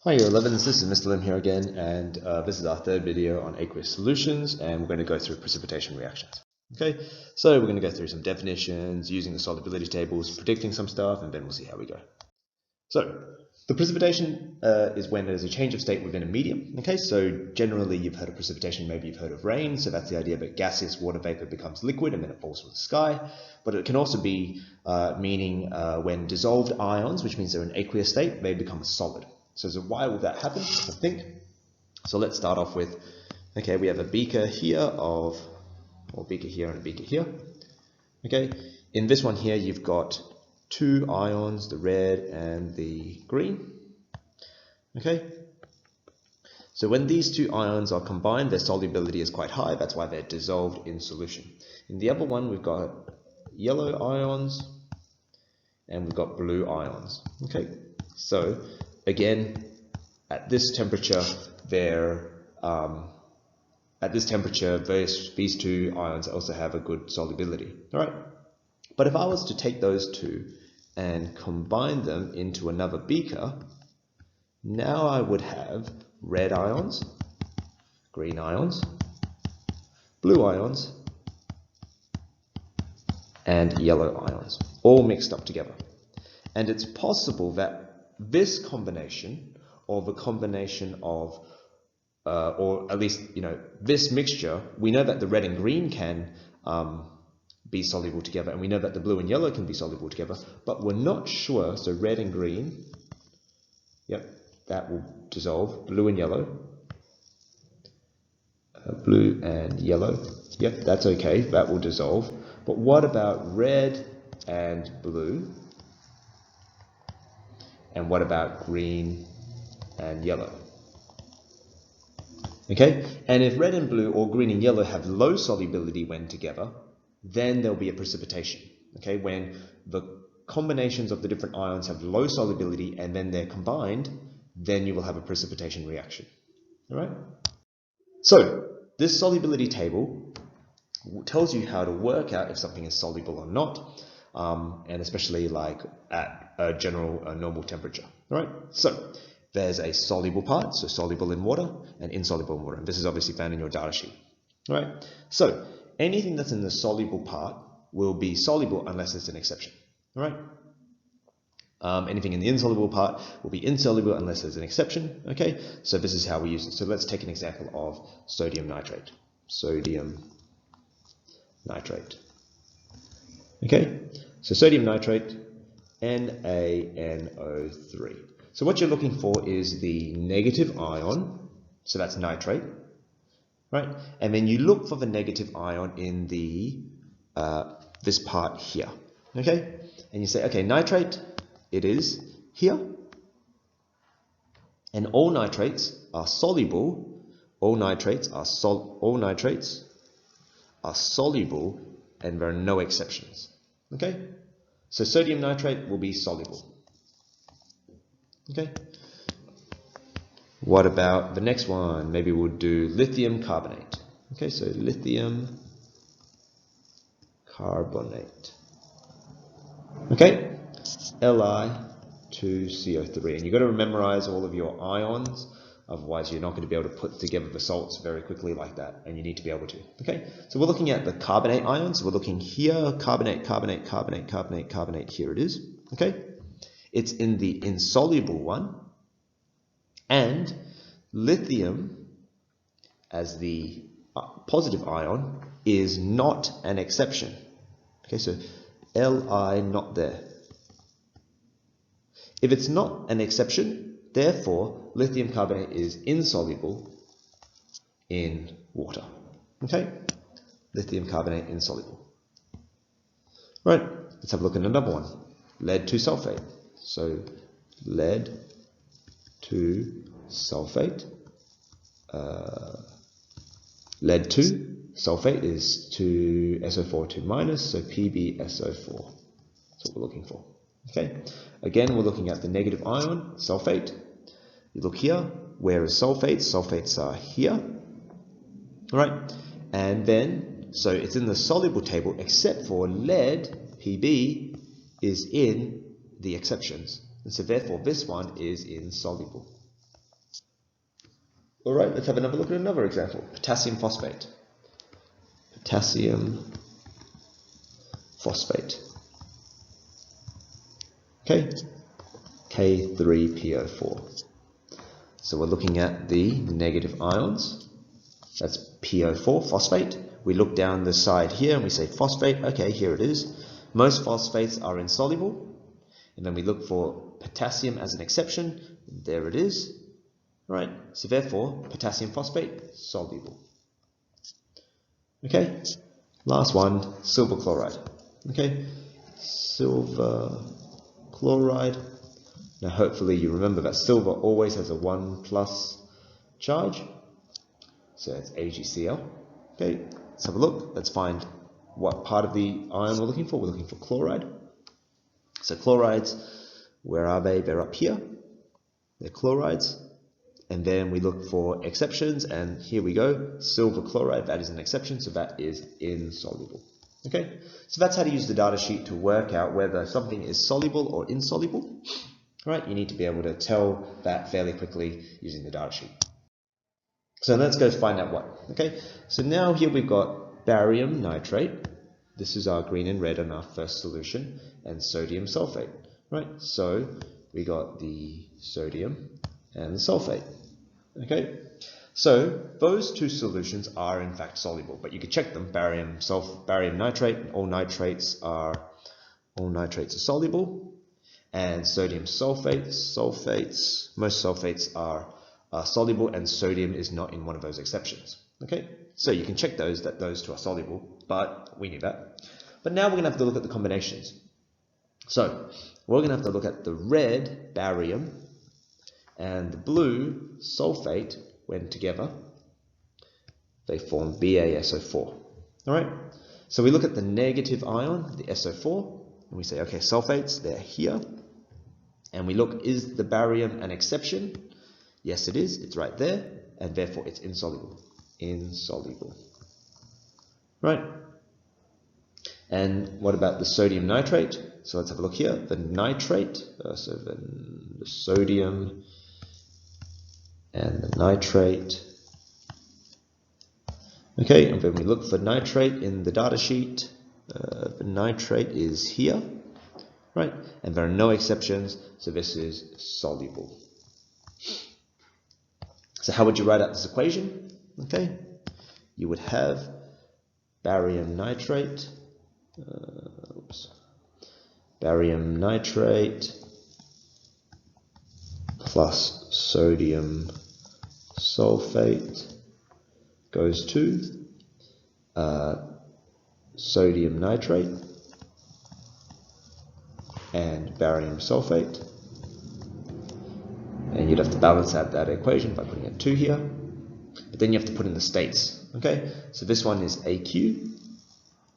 Hi Year 11s, this is Mr. Lim here again, and this is our third video on AQS solutions, and we're going to go through precipitation reactions. Okay, so we're going to go through some definitions, using the solubility tables, predicting some stuff, and then we'll see how we go. So, the precipitation is when there's a change of state within a medium. Okay, so generally you've heard of precipitation, maybe you've heard of rain, so that's the idea that gaseous water vapor becomes liquid and then it falls from the sky. But it can also be meaning when dissolved ions, which means they're in aqueous state, they become a solid. So why would that happen? I think. So let's start off with, okay, we have a beaker here or beaker here and a beaker here. Okay, in this one here, you've got two ions, the red and the green. Okay, so when these two ions are combined, their solubility is quite high. That's why they're dissolved in solution. In the other one, we've got yellow ions and we've got blue ions. Okay, so again, at this temperature, these two ions also have a good solubility. All right, but if I was to take those two and combine them into another beaker, now I would have red ions, green ions, blue ions, and yellow ions, all mixed up together. And it's possible that this combination, or the combination of, or at least, this mixture, we know that the red and green can be soluble together, and we know that the blue and yellow can be soluble together, but we're not sure. So red and green, yep, that will dissolve. Blue and yellow, yep, that's okay, that will dissolve. But what about red and blue? And what about green and yellow? Okay, and if red and blue or green and yellow have low solubility when together, then there'll be a precipitation. Okay, when the combinations of the different ions have low solubility and then they're combined, then you will have a precipitation reaction. All right? So this solubility table tells you how to work out if something is soluble or not, and especially like at a general normal temperature. All right, so there's a soluble part, so soluble in water and insoluble in water, and this is obviously found in your data sheet. All right, so anything that's in the soluble part will be soluble unless it's an exception. All right, anything in the insoluble part will be insoluble unless there's an exception. Okay, so this is how we use it. So let's take an example of sodium nitrate. Sodium nitrate. Okay, so sodium nitrate, NaNO3. So what you're looking for is the negative ion, so that's nitrate, right? And then you look for the negative ion in the this part here, okay? And you say, okay, nitrate, it is here, and all nitrates are soluble. All nitrates are soluble, and there are no exceptions. Okay, so sodium nitrate will be soluble. Okay, what about the next one? Maybe we'll do lithium carbonate. Okay, so lithium carbonate. Okay, Li2CO3, and you've got to memorize all of your ions. Otherwise, you're not going to be able to put together the salts very quickly like that, and you need to be able to. Okay, so we're looking at the carbonate ions. We're looking here, carbonate, carbonate, carbonate, carbonate, carbonate. Here it is. Okay, it's in the insoluble one, and lithium as the positive ion is not an exception. Okay, so Li not there. If it's not an exception, therefore, lithium carbonate is insoluble in water. Okay? Lithium carbonate insoluble. Right, let's have a look at another one. Lead 2 sulfate. So, lead 2 sulfate. Lead 2 sulfate is 2SO4, 2 minus, so PbSO4. That's what we're looking for. Okay, again, we're looking at the negative ion, sulfate. You look here, where is sulfates? Sulfates are here. All right, and then, so it's in the soluble table, except for lead, Pb, is in the exceptions. And so therefore, this one is insoluble. All right, let's have another look at another example. Potassium phosphate. Potassium phosphate. Okay, K3PO4. So we're looking at the negative ions. That's PO4, phosphate. We look down the side here and we say phosphate. Okay, here it is. Most phosphates are insoluble. And then we look for potassium as an exception. There it is. Right, so therefore, potassium phosphate, soluble. Okay, last one, silver chloride. Okay, silver chloride. Now hopefully you remember that silver always has a 1+ charge. So it's AgCl. Okay, let's have a look. Let's find what part of the ion we're looking for. We're looking for chloride. So chlorides, where are they? They're up here. They're chlorides. And then we look for exceptions, and here we go, silver chloride, that is an exception, so that is insoluble. Okay, so that's how to use the data sheet to work out whether something is soluble or insoluble. Right, you need to be able to tell that fairly quickly using the data sheet. So let's go find out what. Okay, so now here we've got barium nitrate. This is our green and red on our first solution, and sodium sulfate. Right, so we got the sodium and the sulfate. Okay, so those two solutions are in fact soluble, but you could check them. Barium nitrate, all nitrates are soluble, and sodium sulfate, most sulfates are soluble, and sodium is not in one of those exceptions. Okay, so you can check that those two are soluble, but we knew that. But now we're going to have to look at the combinations. So we're going to have to look at the red barium and the blue sulfate. When together, they form BaSO4. All right. So we look at the negative ion, the SO4, and we say, okay, sulfates, they're here. And we look, is the barium an exception? Yes, it is. It's right there, and therefore it's insoluble. Insoluble. Right. And what about the sodium nitrate? So let's have a look here. The nitrate, so the sodium and the nitrate. Okay, and when we look for nitrate in the data sheet, the nitrate is here, right? And there are no exceptions, so this is soluble. So how would you write out this equation? Okay, you would have barium nitrate, barium nitrate plus sodium sulfate goes to sodium nitrate and barium sulfate, and you'd have to balance out that equation by putting a 2 here, but then you have to put in the states. Okay, so this one is AQ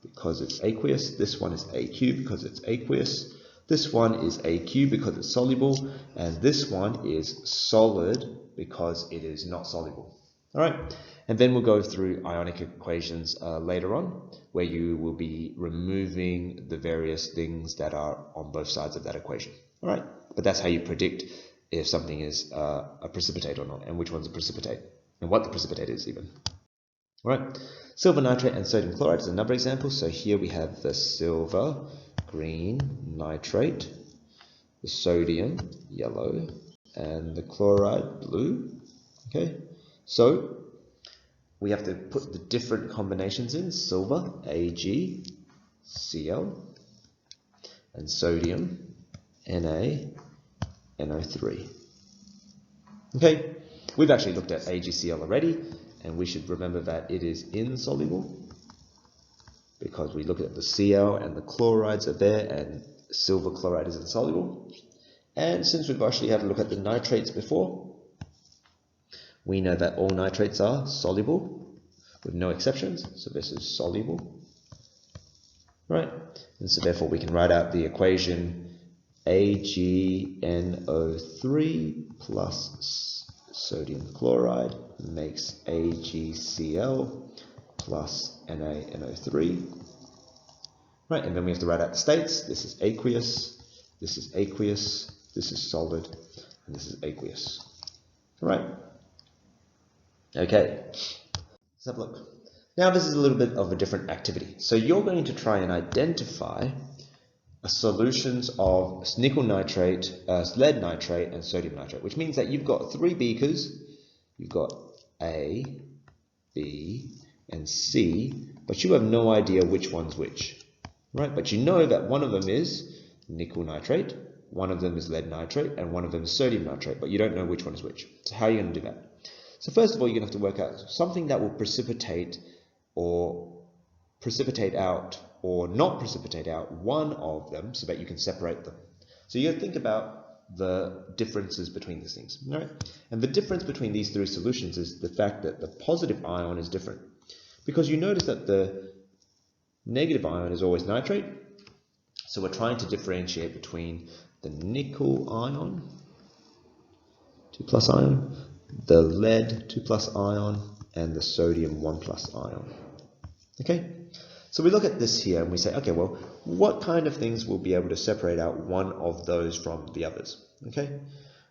because it's aqueous, this one is AQ because it's aqueous, this one is AQ because it's soluble, and this one is solid because it is not soluble. All right, and then we'll go through ionic equations later on, where you will be removing the various things that are on both sides of that equation. All right, but that's how you predict if something is a precipitate or not, and which one's a precipitate, and what the precipitate is even. All right, silver nitrate and sodium chloride is another example. So here we have the silver, green, nitrate, the sodium, yellow, and the chloride, blue. Okay, so we have to put the different combinations in: silver, AgCl, and sodium, NaNO3. Okay, we've actually looked at AgCl already, and we should remember that it is insoluble because we look at the Cl and the chlorides are there, and silver chloride is insoluble. And since we've actually had a look at the nitrates before, we know that all nitrates are soluble with no exceptions, so this is soluble, right? And so therefore we can write out the equation AgNO3 plus sodium chloride makes AgCl plus NaNO3, right? And then we have to write out the states. This is aqueous, this is aqueous, this is solid, and this is aqueous, all right? Okay, let's have a look. Now this is a little bit of a different activity. So you're going to try and identify solutions of nickel nitrate, lead nitrate, and sodium nitrate, which means that you've got 3 beakers. You've got A, B, and C, but you have no idea which one's which, right? But you know that one of them is nickel nitrate, one of them is lead nitrate, and one of them is sodium nitrate, but you don't know which one is which. So how are you going to do that? So first of all, you're going to have to work out something that will precipitate out or not precipitate out one of them so that you can separate them. So you think about the differences between these things, right? And the difference between these 3 solutions is the fact that the positive ion is different, because you notice that the negative ion is always nitrate. So we're trying to differentiate between the nickel ion, 2+ ion, the lead 2+ ion, and the sodium 1+ ion. Okay, so we look at this here and we say, okay, well, what kind of things will be able to separate out one of those from the others? Okay,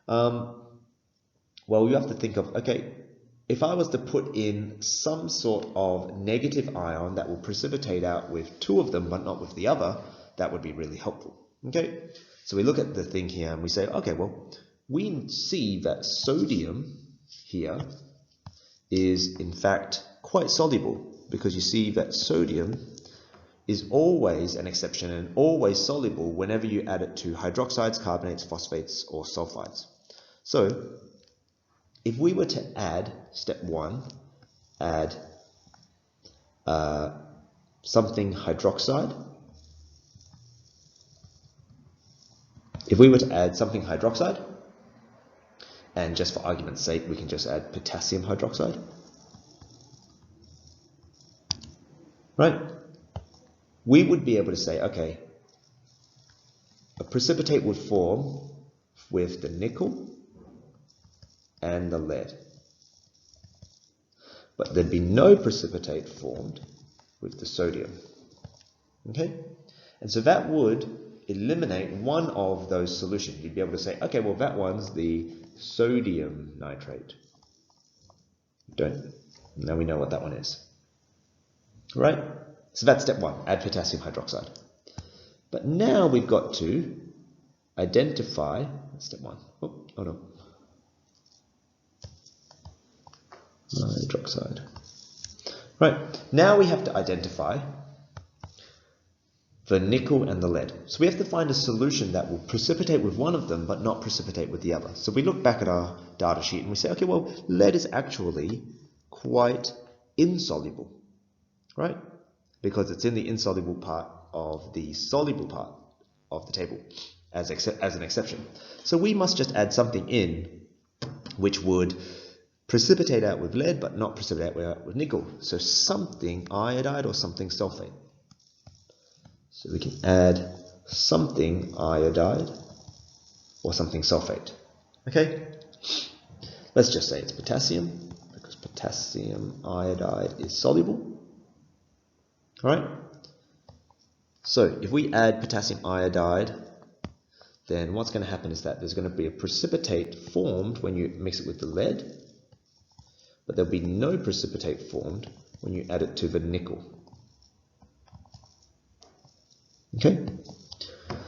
well, you have to think of, okay, if I was to put in some sort of negative ion that will precipitate out with 2 of them but not with the other, that would be really helpful. Okay, so we look at the thing here and we say, okay, well, we see that sodium here is in fact quite soluble, because you see that sodium is always an exception and always soluble whenever you add it to hydroxides, carbonates, phosphates, or sulfides. So if we were to add, step 1, add something hydroxide. If we were to add something hydroxide, and just for argument's sake, we can just add potassium hydroxide. Right? We would be able to say, okay, a precipitate would form with the nickel and the lead, but there'd be no precipitate formed with the sodium. Okay? And so that would eliminate one of those solutions. You'd be able to say, okay, well, that one's the sodium nitrate. Now we know what that one is. Right? So that's step 1, add potassium hydroxide. But now we've got to identify, step 1, hydroxide. Right, now we have to identify the nickel and the lead. So we have to find a solution that will precipitate with one of them but not precipitate with the other. So we look back at our data sheet and we say, okay, well, lead is actually quite insoluble, right? Because it's in the insoluble part of the soluble part of the table as an exception. So we must just add something in which would precipitate out with lead but not precipitate out with nickel. So something iodide or something sulfate. So we can add something iodide or something sulfate. Okay? Let's just say it's potassium, because potassium iodide is soluble. Alright? So if we add potassium iodide, then what's going to happen is that there's going to be a precipitate formed when you mix it with the lead, but there'll be no precipitate formed when you add it to the nickel. Okay?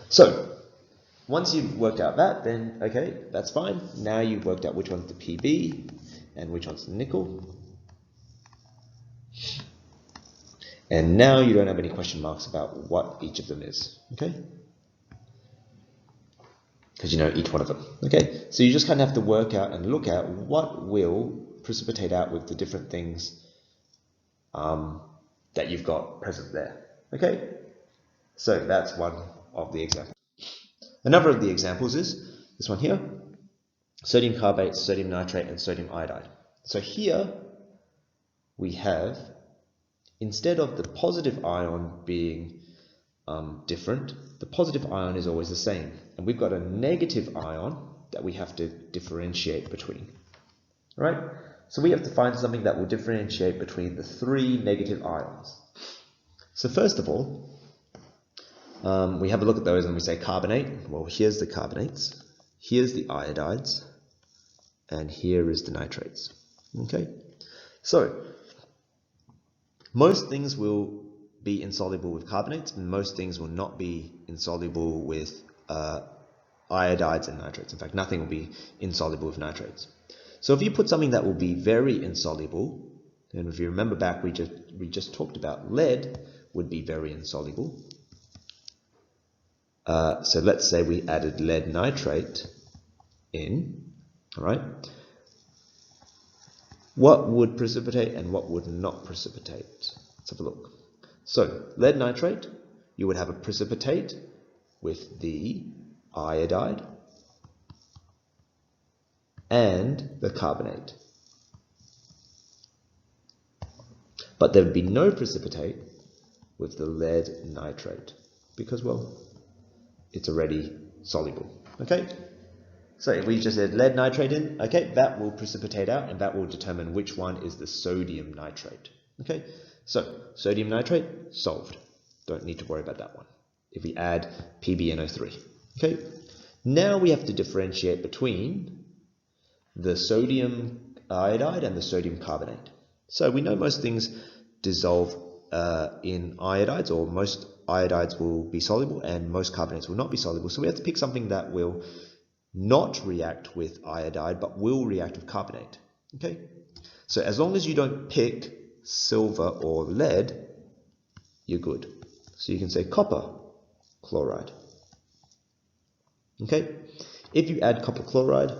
So once you've worked out that, then okay, that's fine. Now you've worked out which one's the PB and which one's the nickel. And now you don't have any question marks about what each of them is, okay? Because you know each one of them, okay? So you just kind of have to work out and look at what will precipitate out with the different things that you've got present there, okay? So that's one of the examples. Another of the examples is this one here, sodium carbate, sodium nitrate, and sodium iodide. So here we have, instead of the positive ion being different, the positive ion is always the same. And we've got a negative ion that we have to differentiate between. Right? So we have to find something that will differentiate between the 3 negative ions. So first of all, we have a look at those and we say carbonate. Well, here's the carbonates, here's the iodides, and here is the nitrates. Okay, so most things will be insoluble with carbonates, and most things will not be insoluble with iodides and nitrates. In fact, nothing will be insoluble with nitrates. So if you put something that will be very insoluble, and if you remember back, we just talked about lead would be very insoluble. So let's say we added lead nitrate in, all right? What would precipitate and what would not precipitate? Let's have a look. So lead nitrate, you would have a precipitate with the iodide and the carbonate. But there would be no precipitate with the lead nitrate because, well, it's already soluble. Okay? So if we just add lead nitrate in, okay, that will precipitate out and that will determine which one is the sodium nitrate. Okay? So sodium nitrate, solved. Don't need to worry about that one. If we add PbNO3. Okay? Now we have to differentiate between the sodium iodide and the sodium carbonate. So we know most things dissolve in iodides, or most iodides will be soluble and most carbonates will not be soluble. So we have to pick something that will not react with iodide but will react with carbonate. Okay? So as long as you don't pick silver or lead, you're good. So you can say copper chloride. Okay? If you add copper chloride,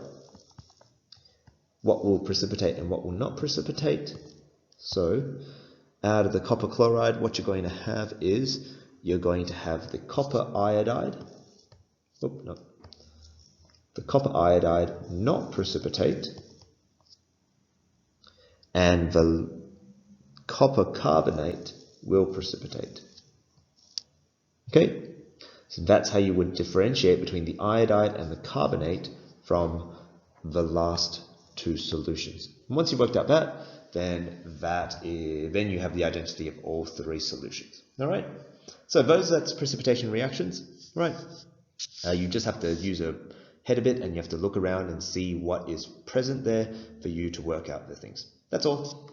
what will precipitate and what will not precipitate? So out of the copper chloride, what you're going to have is you're going to have the copper iodide. The copper iodide not precipitate, and the copper carbonate will precipitate. Okay, so that's how you would differentiate between the iodide and the carbonate from the last two solutions. And once you've worked out that, then you have the identity of all three solutions. All right. So that's precipitation reactions. All right. You just have to use a head a bit, and you have to look around and see what is present there for you to work out the things. That's all.